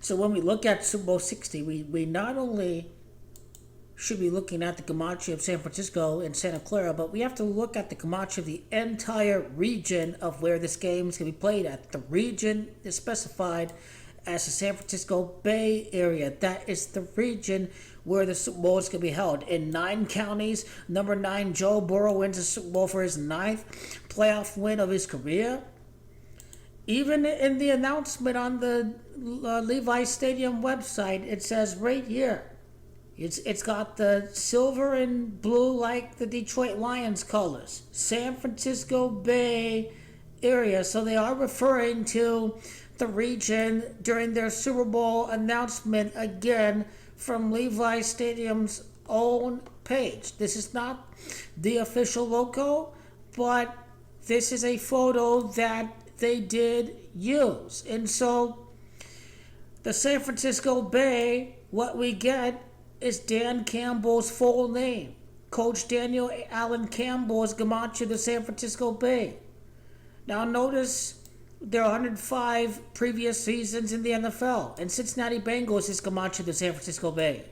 So when we look at Super Bowl 60, we not only should be looking at the gematria of San Francisco and Santa Clara, but we have to look at the gematria of the entire region of where this game is going to be played at. The region is specified as the San Francisco Bay Area. That is the region where the Super Bowl is going to be held. In 9 counties, number 9, Joe Burrow wins the Super Bowl for his 9th playoff win of his career. Even in the announcement on the Levi Stadium website, it says right here, it's got the silver and blue like the Detroit Lions colors. San Francisco Bay Area. So they are referring to the region during their Super Bowl announcement again from Levi Stadium's own page. This is not the official logo, but this is a photo that they did use. And so the San Francisco Bay, what we get is Dan Campbell's full name. Coach Daniel Allen Campbell is gematria of the San Francisco Bay. Now notice there are 105 previous seasons in the NFL, and Cincinnati Bengals is gematria of the San Francisco Bay.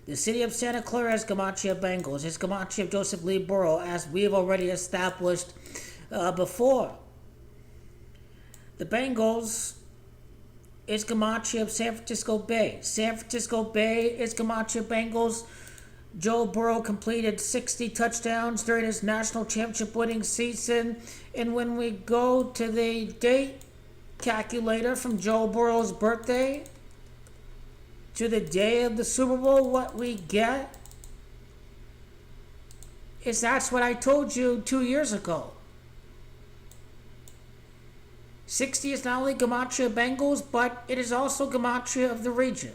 The city of Santa Clara is gematria of Bengals. It's gematria of Joseph Lee Burrow, as we have already established before. The Bengals is gematria of San Francisco Bay. San Francisco Bay is gematria of Bengals. Joe Burrow completed 60 touchdowns during his national championship winning season. And when we go to the date calculator from Joe Burrow's birthday to the day of the Super Bowl, what we get is that's what I told you 2 years ago. 60 is not only gematria of Bengals, but it is also gematria of the region.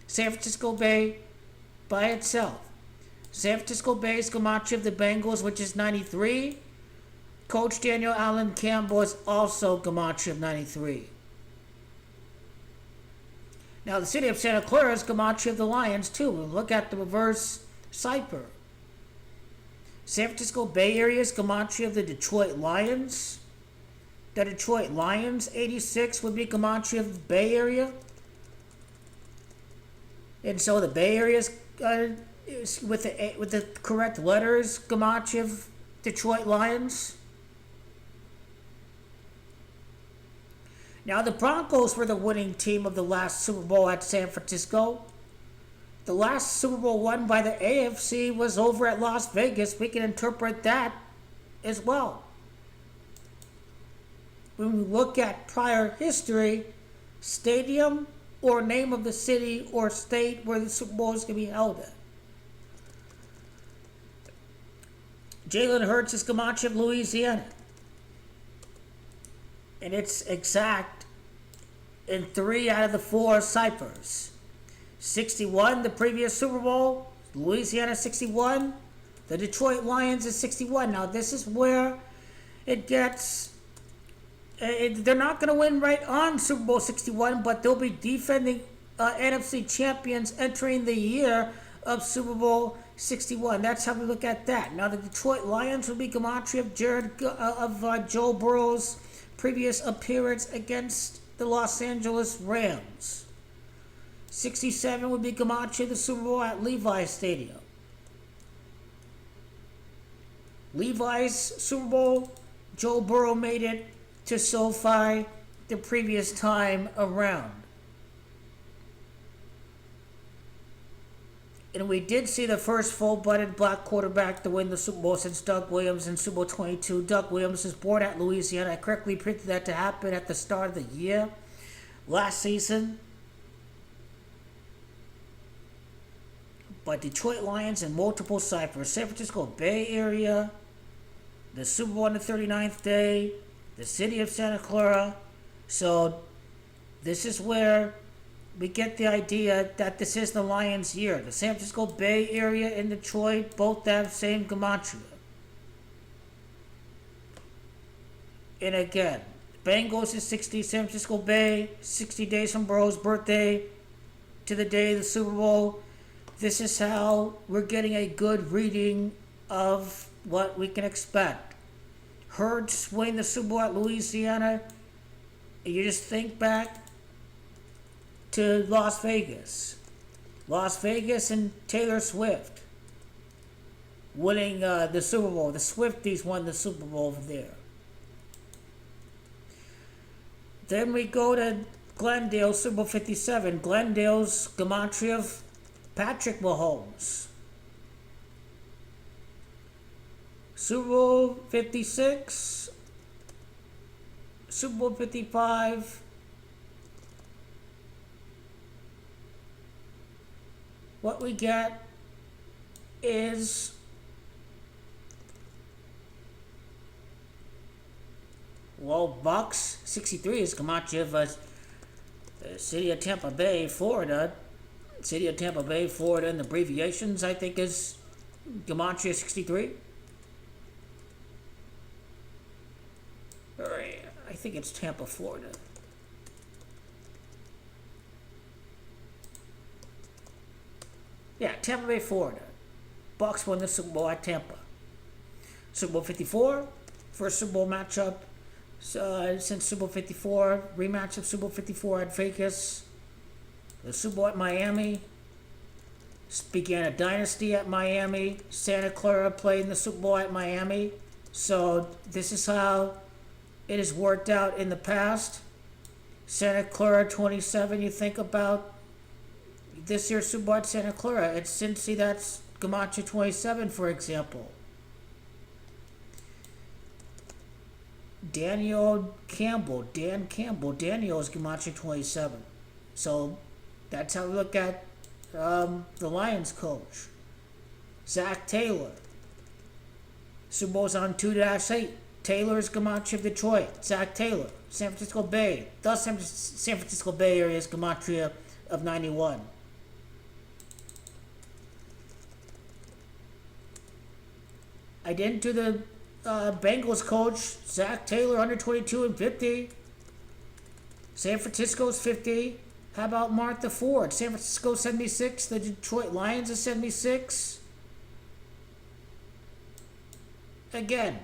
San Francisco Bay by itself. San Francisco Bay is gematria of the Bengals, which is 93. Coach Daniel Allen Campbell is also gematria of 93. Now the city of Santa Clara is gematria of the Lions too. We'll look at the reverse cipher. San Francisco Bay Area is gematria of the Detroit Lions. The Detroit Lions, 86, would be gematria of the Bay Area. And so the Bay Area is with the correct letters, gematria of Detroit Lions. Now the Broncos were the winning team of the last Super Bowl at San Francisco. The last Super Bowl won by the AFC was over at Las Vegas. We can interpret that as well. When we look at prior history, stadium or name of the city or state where the Super Bowl is going to be held at. Jalen Hurts is gematria of Louisiana. And it's exact in 3 out of the 4 ciphers. 61, the previous Super Bowl, Louisiana 61. The Detroit Lions is 61. Now this is where it gets... they're not going to win right on Super Bowl 61, but they'll be defending NFC champions entering the year of Super Bowl 61. That's how we look at that. Now, the Detroit Lions will be gematria of Joe Burrow's previous appearance against the Los Angeles Rams. 67 would be gematria of the Super Bowl at Levi's Stadium. Levi's Super Bowl, Joe Burrow made it to SoFi the previous time around. And we did see the first full-blooded black quarterback to win the Super Bowl since Doug Williams in Super Bowl 22. Doug Williams was born at Louisiana. I correctly predicted that to happen at the start of the year last season. But Detroit Lions in multiple ciphers. San Francisco Bay Area, the Super Bowl on the 39th day, the city of Santa Clara. So this is where we get the idea that this is the Lions' year. The San Francisco Bay Area and Detroit both have same gematria. And again, Bengals is 60, San Francisco Bay, 60 days from Burrow's birthday to the day of the Super Bowl. This is how we're getting a good reading of what we can expect. Hurts winning the Super Bowl at Louisiana. You just think back to Las Vegas. Las Vegas and Taylor Swift winning the Super Bowl. The Swifties won the Super Bowl over there. Then we go to Glendale, Super Bowl 57. Glendale's gematria of Patrick Mahomes. Super Bowl 56. Super Bowl 55. What we get is Bucks 63 is gematria of city of Tampa Bay, Florida. City of Tampa Bay, Florida, and the abbreviations I think is gematria 63. Or I think it's Tampa, Florida. Yeah, Tampa Bay, Florida. Bucks won the Super Bowl at Tampa. Super Bowl 54, first Super Bowl matchup since Super Bowl 54. Rematch of Super Bowl 54 at Vegas. The Super Bowl at Miami. Began a dynasty at Miami. Santa Clara played in the Super Bowl at Miami. So this is how it has worked out in the past. Santa Clara 27, you think about this year's Super Bowl at Santa Clara. It's Cincy, that's gematria 27, for example. Dan Campbell, Daniel is gematria 27. So that's how we look at the Lions coach. Zach Taylor. Super Bowl's on 2-8. Taylor's gematria of Detroit. Zach Taylor. San Francisco Bay. The San Francisco Bay Area is gematria of 91. I didn't do the Bengals coach. Zach Taylor under 22 and 50. San Francisco's 50. How about Martha Ford? San Francisco 76. The Detroit Lions is 76. Again,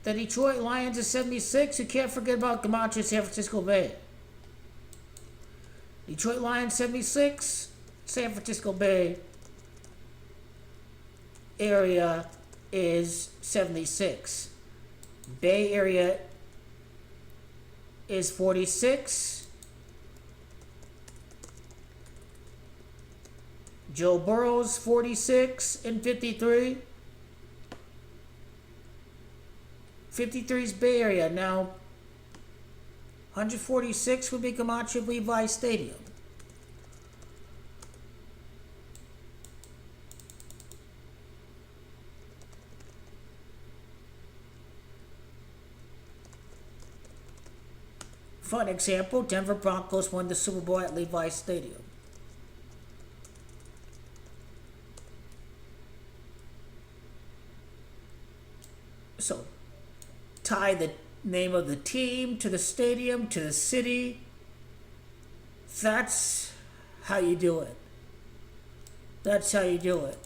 the Detroit Lions is 76. You can't forget about gematria San Francisco Bay. Detroit Lions 76. San Francisco Bay Area is 76. Bay Area is 46. Joe Burrow's 46 and 53. 53's Bay Area. Now, 146 would be gematria of Levi Stadium. Fun example, Denver Broncos won the Super Bowl at Levi Stadium. So, tie the name of the team to the stadium, to the city. That's how you do it. That's how you do it.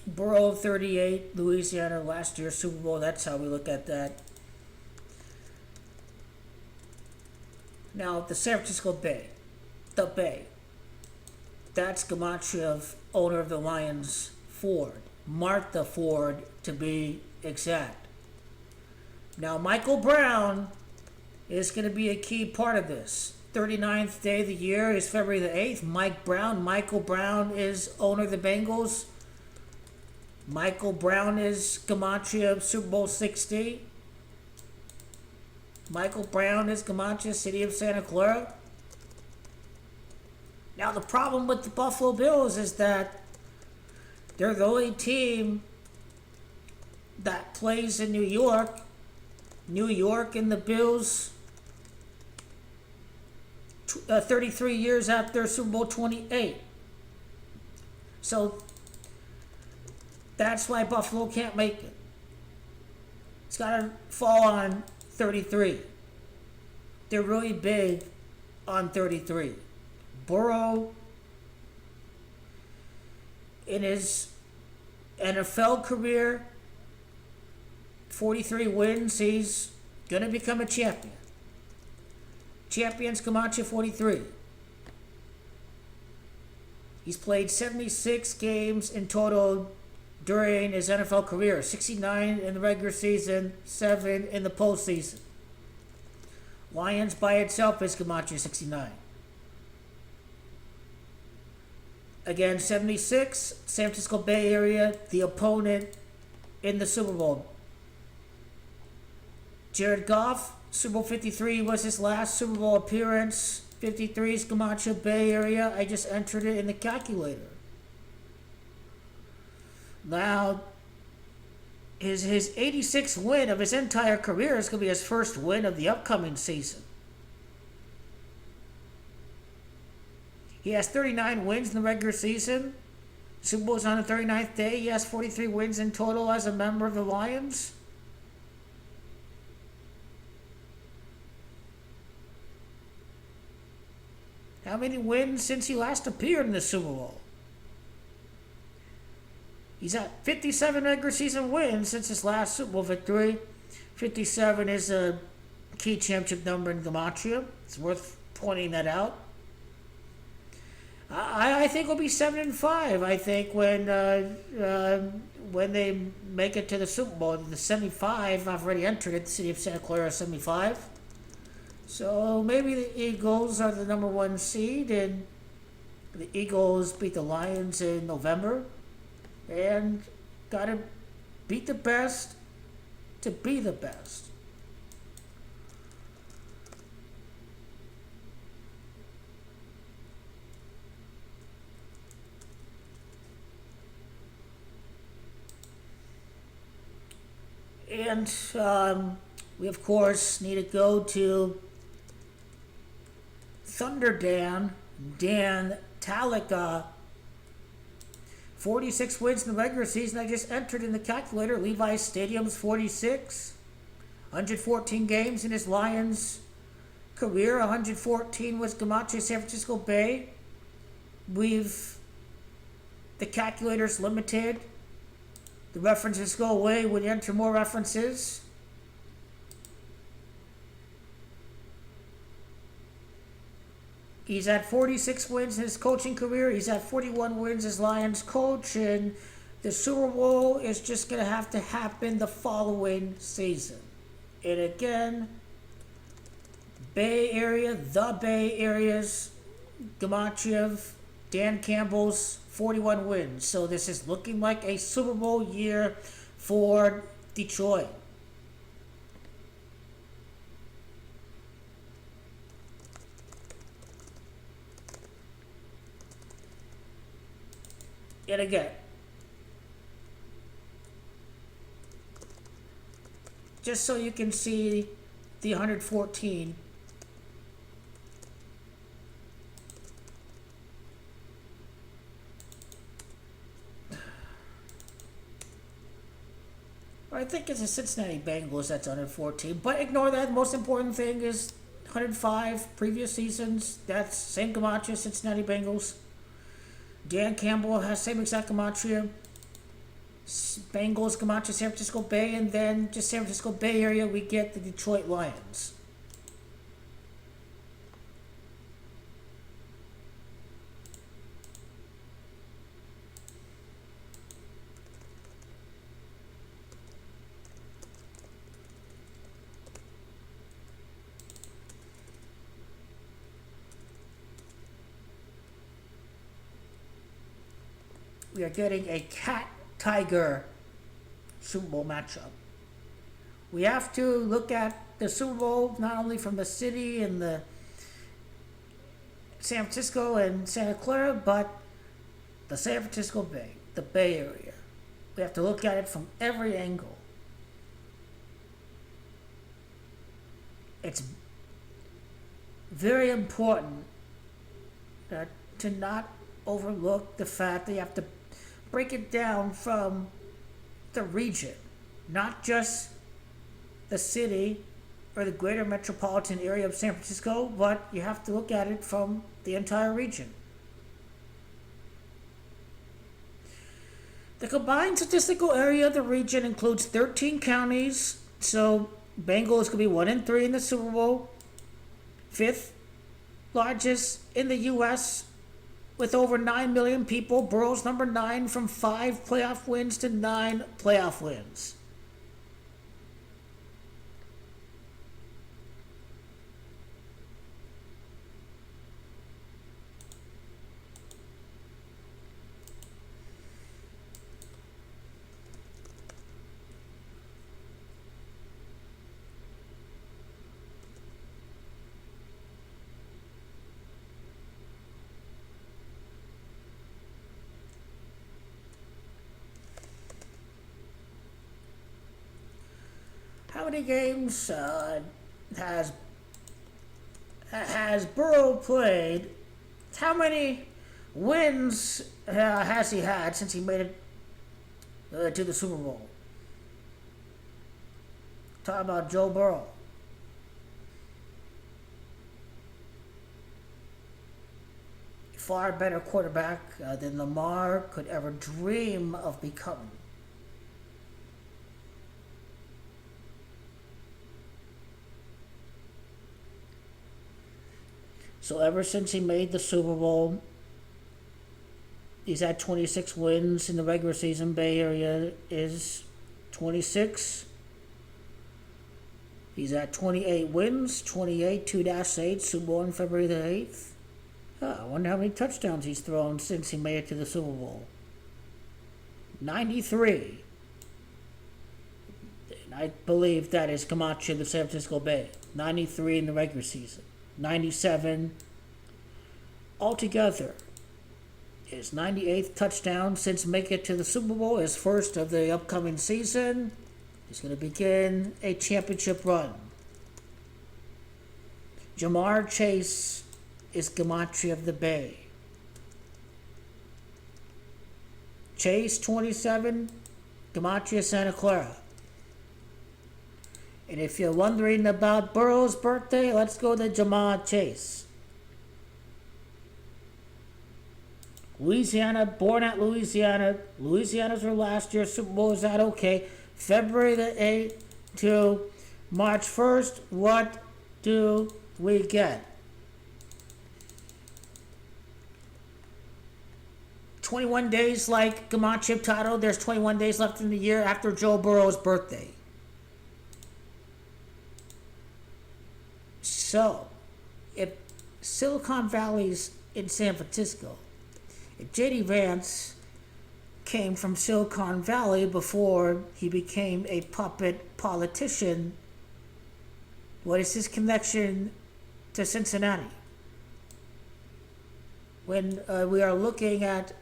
Burrow 38, Louisiana, last year's Super Bowl. That's how we look at that. Now, the San Francisco Bay. The Bay. That's gematria of owner of the Lions, Ford. Martha Ford, to be exact. Now, Michael Brown is going to be a key part of this. 39th day of the year is February the 8th. Michael Brown is owner of the Bengals. Michael Brown is gematria of Super Bowl 60. Michael Brown is gematria City of Santa Clara. Now the problem with the Buffalo Bills is that they're the only team that plays in New York. New York and the Bills 33 years after Super Bowl 28. So that's why Buffalo can't make it. It's got to fall on 33. They're really big on 33. Burrow, in his NFL career, 43 wins, he's going to become a champion. Champions Camacho 43. He's played 76 games in total during his NFL career, 69 in the regular season, 7 in the postseason. Lions by itself is Camacho 69. Again, 76, San Francisco Bay Area, the opponent in the Super Bowl. Jared Goff, Super Bowl 53 was his last Super Bowl appearance. 53 is Camacho Bay Area. I just entered it in the calculator. Now, his 86th win of his entire career is going to be his first win of the upcoming season. He has 39 wins in the regular season. Super Bowl's on the 39th day. He has 43 wins in total as a member of the Lions. How many wins since he last appeared in the Super Bowl? He's at 57 regular season wins since his last Super Bowl victory. 57 is a key championship number in Gematria. It's worth pointing that out. I think it'll be 7-5. I think when they make it to the Super Bowl, the 75. I've already entered it. The city of Santa Clara 75. So maybe the Eagles are the number 1 seed, and the Eagles beat the Lions in November, and gotta beat the best to be the best. And we, of course, need to go to Thunder Dan Talika. 46 wins in the regular season. I just entered in the calculator. Levi's Stadium's 46. 114 games in his Lions career. 114 was Gematria San Francisco Bay. The calculator's limited. The references go away when you enter more references. He's at 46 wins in his coaching career. He's at 41 wins as Lions coach. And the Super Bowl is just going to have to happen the following season. And again, Bay Area, the Bay Area's Gematria, Dan Campbell's 41 wins. So this is looking like a Super Bowl year for Detroit. And again, just so you can see the 114. I think it's the Cincinnati Bengals that's 114, but ignore that. The most important thing is 105 previous seasons. That's same Gematria, Cincinnati Bengals. Dan Campbell has same exact Gematria. Bengals, Gematria, San Francisco Bay, and then just San Francisco Bay Area, we get the Detroit Lions. We are getting a Cat-Tiger Super Bowl matchup. We have to look at the Super Bowl not only from the city and the San Francisco and Santa Clara, but the San Francisco Bay, the Bay Area. We have to look at it from every angle. It's very important to not overlook the fact that you have to break it down from the region, not just the city or the greater metropolitan area of San Francisco, but you have to look at it from the entire region. The combined statistical area of the region includes 13 counties, so Bengals could be 1-3 in the Super Bowl, fifth largest in the U.S. with over 9 million people. Burrow's number 9 from 5 playoff wins to 9 playoff wins. How many games has Burrow played? How many wins has he had since he made it to the Super Bowl? Talk about Joe Burrow. Far better quarterback than Lamar could ever dream of becoming. So ever since he made the Super Bowl, he's had 26 wins in the regular season. Bay Area is 26. He's at 28 wins, 28, 2-8, Super Bowl on February the 8th. I wonder how many touchdowns he's thrown since he made it to the Super Bowl. 93. And I believe that is Camacho of the San Francisco Bay. 93 in the regular season. 97 altogether. His 98th touchdown since making it to the Super Bowl, his first of the upcoming season. He's going to begin a championship run. Jamar Chase is Gematria of the Bay. Chase, 27, Gematria Santa Clara. And if you're wondering about Burrow's birthday, let's go to Jamar Chase. Louisiana, born at Louisiana. Louisiana's her last year Super Bowl. Is that okay? February the 8th to March 1st. What do we get? 21 days like Gematria title. There's 21 days left in the year after Joe Burrow's birthday. So, if Silicon Valley's in San Francisco, if J.D. Vance came from Silicon Valley before he became a puppet politician, what is his connection to Cincinnati? When we are looking at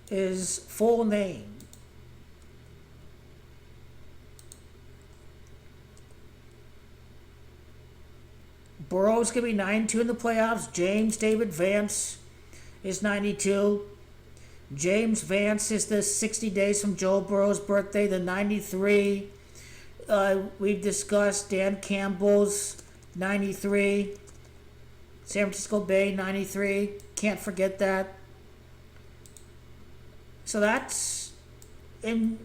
his full name, Burrow's going to be 92 in the playoffs. James David Vance is 92. James Vance is the 60 days from Joe Burrow's birthday. The 93, we've discussed. Dan Campbell's 93. San Francisco Bay 93. Can't forget that. So that's, and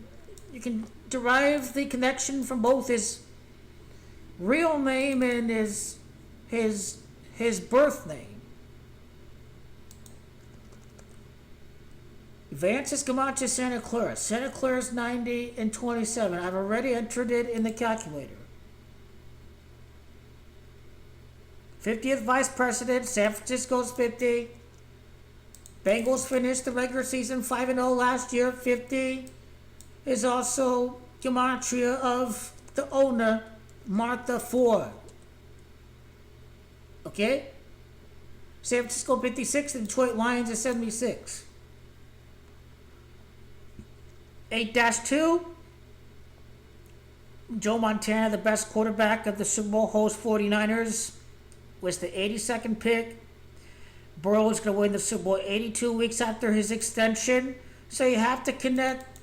you can derive the connection from both his real name and his birth name. Vance is Camacho Santa Clara. Santa Clara's 90 and 27. I've already entered it in the calculator. 50th vice president, San Francisco's 50. Bengals finished the regular season 5-0 last year. 50 is also Gematria of the owner, Martha Ford. Okay? San Francisco 56, the Detroit Lions is 76. 8-2, Joe Montana, the best quarterback of the Super Bowl host 49ers, was the 82nd pick. Burrow is going to win the Super Bowl 82 weeks after his extension. So you have to connect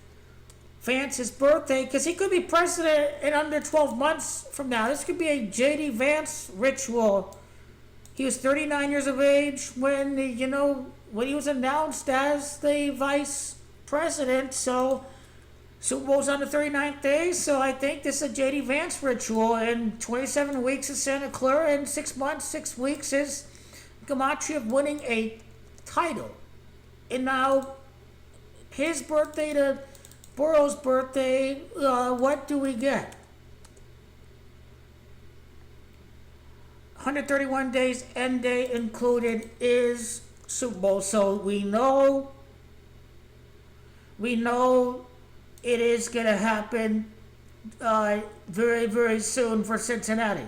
Vance's birthday, because he could be president in under 12 months from now. This could be a J.D. Vance ritual. He was 39 years of age when, when he was announced as the vice president. So Super Bowl's on the 39th day, so I think this is a J.D. Vance ritual. And 27 weeks is Santa Clara, and 6 months, 6 weeks is Gematria winning a title. And now, his birthday to Burrow's birthday, what do we get? 131 days, end day included, is Super Bowl. So we know it is going to happen very, very soon for Cincinnati.